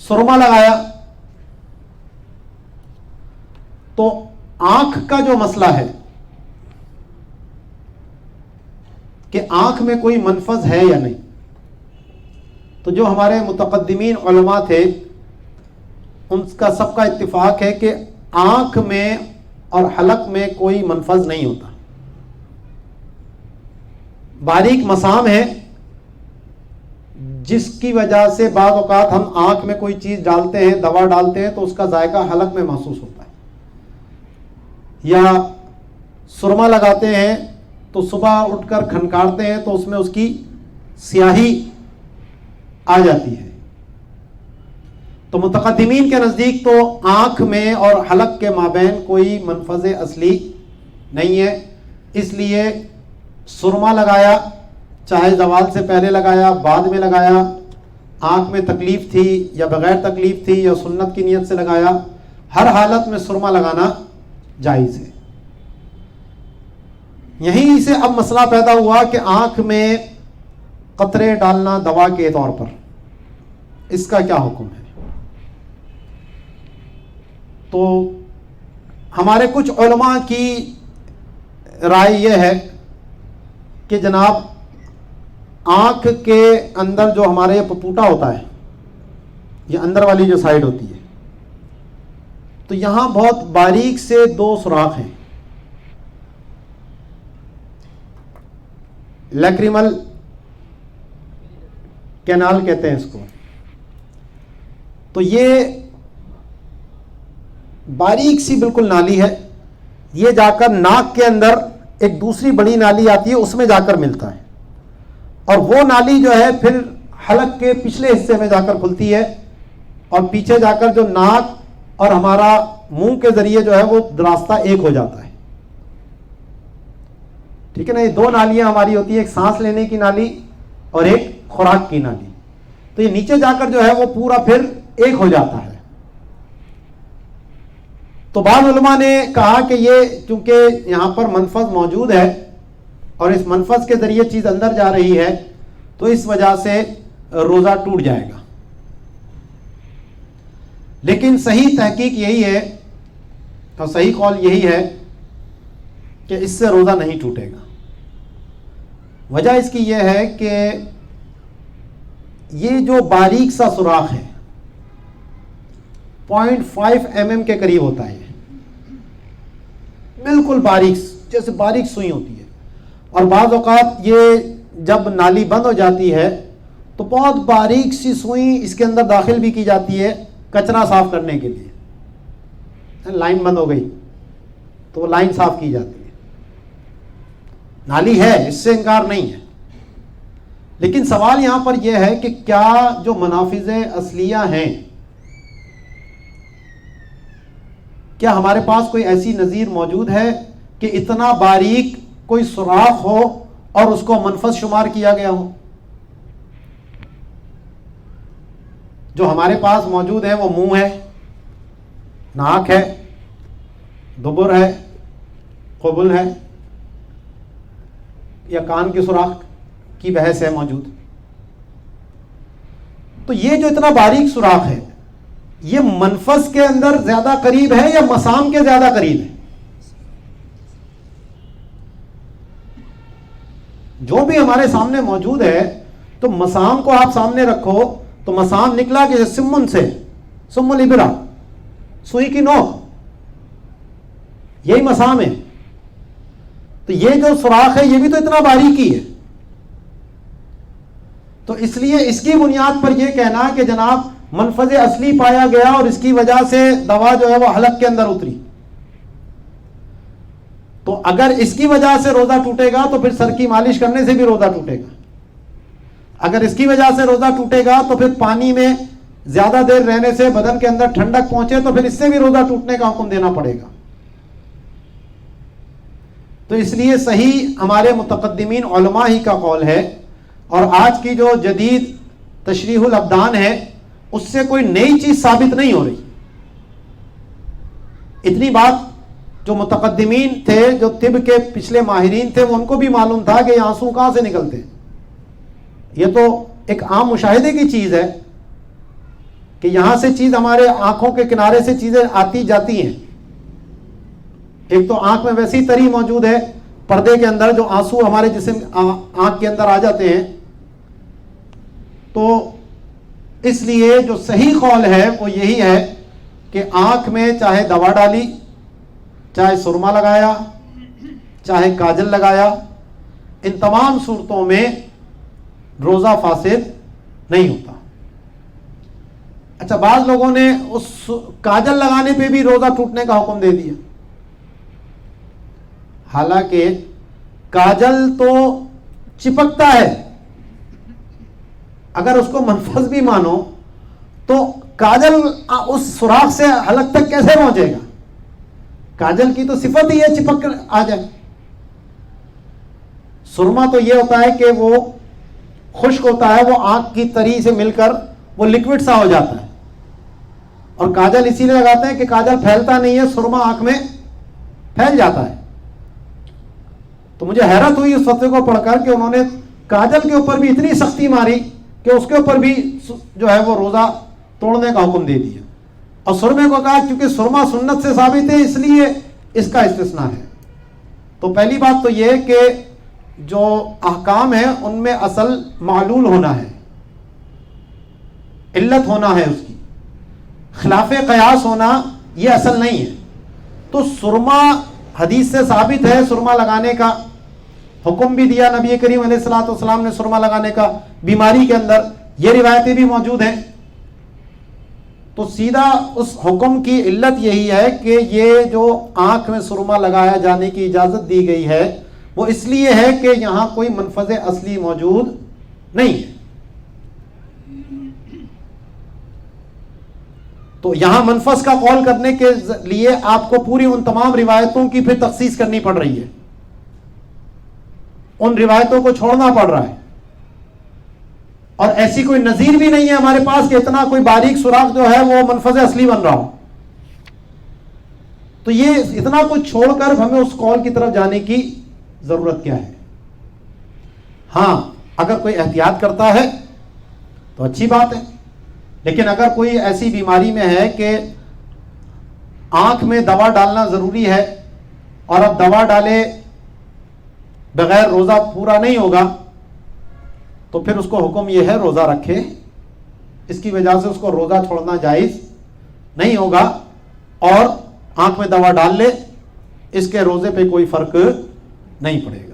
سرما لگایا تو آنکھ کا جو مسئلہ ہے کہ آنکھ میں کوئی منفذ ہے یا نہیں، تو جو ہمارے متقدمین علماء تھے ان کا سب کا اتفاق ہے کہ آنکھ میں اور حلق میں کوئی منفذ نہیں ہوتا. باریک مسام ہے جس کی وجہ سے بعض اوقات ہم آنکھ میں کوئی چیز ڈالتے ہیں، دوا ڈالتے ہیں تو اس کا ذائقہ حلق میں محسوس ہوتا ہے، یا سرما لگاتے ہیں تو صبح اٹھ کر کھنکارتے ہیں تو اس میں اس کی سیاہی آ جاتی ہے. تو متقدمین کے نزدیک تو آنکھ میں اور حلق کے مابین کوئی منفذ اصلی نہیں ہے، اس لیے سرما لگایا، چاہے زوال سے پہلے لگایا، بعد میں لگایا، آنکھ میں تکلیف تھی یا بغیر تکلیف تھی یا سنت کی نیت سے لگایا، ہر حالت میں سرما لگانا جائز ہے. یہیں سے اب مسئلہ پیدا ہوا کہ آنکھ میں قطرے ڈالنا دوا کے طور پر، اس کا کیا حکم ہے؟ تو ہمارے کچھ علماء کی رائے یہ ہے کہ جناب آنکھ کے اندر جو ہمارے پپوٹا ہوتا ہے، یہ اندر والی جو سائیڈ ہوتی ہے، تو یہاں بہت باریک سے 2 سوراخ ہیں، لیکریمل کینال کہتے ہیں اس کو. تو یہ باریک سی بالکل نالی ہے، یہ جا کر ناک کے اندر ایک دوسری بڑی نالی آتی ہے، اس میں جا کر ملتا ہے، اور وہ نالی جو ہے پھر حلق کے پچھلے حصے میں جا کر کھلتی ہے، اور پیچھے جا کر جو ناک اور ہمارا منہ کے ذریعے جو ہے وہ راستہ ایک ہو جاتا ہے. ٹھیک ہے نا، یہ 2 نالیاں ہماری ہوتی ہیں، ایک سانس لینے کی نالی اور ایک خوراک کی نالی. تو یہ نیچے جا کر جو ہے وہ پورا پھر ایک ہو جاتا ہے. تو بعض علماء نے کہا کہ یہ چونکہ یہاں پر منفذ موجود ہے اور اس منفذ کے ذریعے چیز اندر جا رہی ہے تو اس وجہ سے روزہ ٹوٹ جائے گا. لیکن صحیح تحقیق یہی ہے اور صحیح قول یہی ہے کہ اس سے روزہ نہیں ٹوٹے گا. وجہ اس کی یہ ہے کہ یہ جو باریک سا سوراخ ہے 0.5 mm کے قریب ہوتا ہے، بالکل باریک، جیسے باریک سوئی ہوتی ہے. اور بعض اوقات یہ جب نالی بند ہو جاتی ہے تو بہت باریک سی سوئی اس کے اندر داخل بھی کی جاتی ہے کچرا صاف کرنے کے لیے. لائن بند ہو گئی تو وہ لائن صاف کی جاتی ہے. نالی ہے، اس سے انکار نہیں ہے، لیکن سوال یہاں پر یہ ہے کہ کیا جو منافذ اصلیہ ہیں، کیا ہمارے پاس کوئی ایسی نظیر موجود ہے کہ اتنا باریک کوئی سوراخ ہو اور اس کو منفذ شمار کیا گیا ہو؟ جو ہمارے پاس موجود ہے وہ منہ ہے، ناک ہے، دبر ہے، قبل ہے، یا کان کے سوراخ کی بحث ہے موجود. تو یہ جو اتنا باریک سوراخ ہے یہ منفذ کے اندر زیادہ قریب ہے یا مسام کے زیادہ قریب ہے؟ جو بھی ہمارے سامنے موجود ہے تو مسام کو آپ سامنے رکھو تو مسام نکلا کہ سمن سے، سم الابرہ، سوئی کی نوک، یہی مسام ہے. تو یہ جو سوراخ ہے یہ بھی تو اتنا باریکی ہے. تو اس لیے اس کی بنیاد پر یہ کہنا کہ جناب منفذ اصلی پایا گیا اور اس کی وجہ سے دوا جو ہے وہ حلق کے اندر اتری، تو اگر اس کی وجہ سے روزہ ٹوٹے گا تو پھر سر کی مالش کرنے سے بھی روزہ ٹوٹے گا. اگر اس کی وجہ سے روزہ ٹوٹے گا تو پھر پانی میں زیادہ دیر رہنے سے بدن کے اندر ٹھنڈک پہنچے تو پھر اس سے بھی روزہ ٹوٹنے کا حکم دینا پڑے گا. تو اس لیے صحیح ہمارے متقدمین علماء ہی کا قول ہے، اور آج کی جو جدید تشریح الابدان ہے اس سے کوئی نئی چیز ثابت نہیں ہو رہی. اتنی بات جو متقدمین تھے، جو طب کے پچھلے ماہرین تھے، وہ ان کو بھی معلوم تھا کہ یہ آنسو کہاں سے نکلتے ہیں. یہ تو ایک عام مشاہدے کی چیز ہے کہ یہاں سے چیز ہمارے آنکھوں کے کنارے سے چیزیں آتی جاتی ہیں. ایک تو آنکھ میں ویسی تری موجود ہے پردے کے اندر جو آنسو ہمارے جسم آنکھ کے اندر آ جاتے ہیں. تو اس لیے جو صحیح قول ہے وہ یہی ہے کہ آنکھ میں چاہے دوا ڈالی، چاہے سرما لگایا، چاہے کاجل لگایا، ان تمام صورتوں میں روزہ فاسد نہیں ہوتا. اچھا، بعض لوگوں نے اس کاجل لگانے پہ بھی روزہ ٹوٹنے کا حکم دے دیا. حالانکہ کاجل تو چپکتا ہے، اگر اس کو منفذ بھی مانو تو کاجل اس سوراخ سے حلق تک کیسے پہنچے گا؟ کاجل کی تو صفت ہی ہے چپک کر آ جائے. سرما تو یہ ہوتا ہے کہ وہ خشک ہوتا ہے، وہ آنکھ کی تری سے مل کر وہ لکوڈ سا ہو جاتا ہے. اور کاجل اسی لیے لگاتے ہیں کہ کاجل پھیلتا نہیں ہے، سرما آنکھ میں پھیل جاتا ہے. تو مجھے حیرت ہوئی اس فتوے کو پڑھ کر کہ انہوں نے کاجل کے اوپر بھی اتنی سختی ماری کہ اس کے اوپر بھی جو ہے وہ روزہ توڑنے کا حکم دے دیا. اور سرمے کو کہا کیونکہ سرما سنت سے ثابت ہے اس لیے اس کا استثناء ہے. تو پہلی بات تو یہ کہ جو احکام ہیں ان میں اصل معلول ہونا ہے، علت ہونا ہے، اس کی خلاف قیاس ہونا یہ اصل نہیں ہے. تو سرما حدیث سے ثابت ہے، سرما لگانے کا حکم بھی دیا نبی کریم علیہ الصلوۃ والسلام نے سرما لگانے کا بیماری کے اندر، یہ روایتیں بھی موجود ہیں. تو سیدھا اس حکم کی علت یہی ہے کہ یہ جو آنکھ میں سرما لگایا جانے کی اجازت دی گئی ہے وہ اس لیے ہے کہ یہاں کوئی منفذ اصلی موجود نہیں ہے. تو یہاں منفذ کا قول کرنے کے لیے آپ کو پوری ان تمام روایتوں کی پھر تخصیص کرنی پڑ رہی ہے، ان روایتوں کو چھوڑنا پڑ رہا ہے. اور ایسی کوئی نظیر بھی نہیں ہے ہمارے پاس کہ اتنا کوئی باریک سوراخ جو ہے وہ منفذ اصلی بن رہا ہو. تو یہ اتنا کچھ چھوڑ کر ہمیں اس قول کی طرف جانے کی ضرورت کیا ہے؟ ہاں، اگر کوئی احتیاط کرتا ہے تو اچھی بات ہے، لیکن اگر کوئی ایسی بیماری میں ہے کہ آنکھ میں دوا ڈالنا ضروری ہے اور اب دوا ڈالے بغیر روزہ پورا نہیں ہوگا تو پھر اس کو حکم یہ ہے روزہ رکھے. اس کی وجہ سے اس کو روزہ چھوڑنا جائز نہیں ہوگا، اور آنکھ میں دوا ڈال لے، اس کے روزے پہ کوئی فرق نہیں پڑے گا.